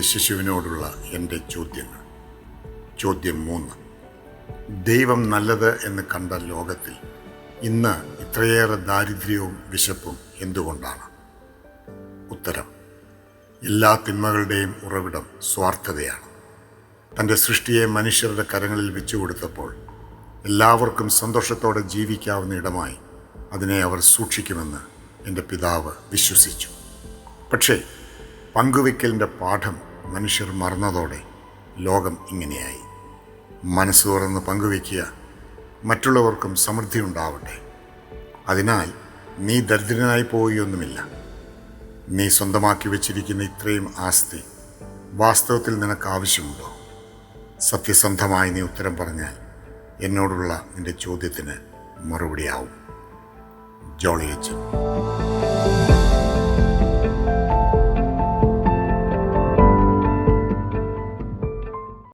ശിശുവിനോടുള്ള എൻ്റെ ചോദ്യങ്ങൾ. ചോദ്യം 3. ദൈവം നല്ലത് എന്ന് കണ്ട ലോകത്തിൽ ഇന്ന് ഇത്രയേറെ ദാരിദ്ര്യവും വിശപ്പും എന്തുകൊണ്ടാണ്? ഉത്തരം: എല്ലാ തിന്മകളുടെയും ഉറവിടം സ്വാർത്ഥതയാണ്. തൻ്റെ സൃഷ്ടിയെ മനുഷ്യരുടെ കരങ്ങളിൽ വെച്ചുകൊടുത്തപ്പോൾ എല്ലാവർക്കും സന്തോഷത്തോടെ ജീവിക്കാവുന്ന ഇടമായി അതിനെ അവർ സൂക്ഷിക്കുമെന്ന് എൻ്റെ പിതാവ് വിശ്വസിച്ചു. പക്ഷേ പങ്കുവയ്ക്കലിൻ്റെ പാഠം മനുഷ്യർ മറന്നതോടെ ലോകം ഇങ്ങനെയായി. മനസ്സ് തുറന്ന് പങ്കുവയ്ക്കുക, മറ്റുള്ളവർക്കും സമൃദ്ധി ഉണ്ടാവട്ടെ. അതിനാൽ നീ ദരിദ്രനായി പോവുകയൊന്നുമില്ല. നീ സ്വന്തമാക്കി വച്ചിരിക്കുന്ന ഇത്രയും ആസ്തി വാസ്തവത്തിൽ നിനക്ക് ആവശ്യമുണ്ടോ? സത്യസന്ധമായി നീ ഉത്തരം പറഞ്ഞാൽ എന്നോടുള്ള നിന്റെ ചോദ്യത്തിന് മറുപടിയാവും. ജോളി അച്ഛൻ.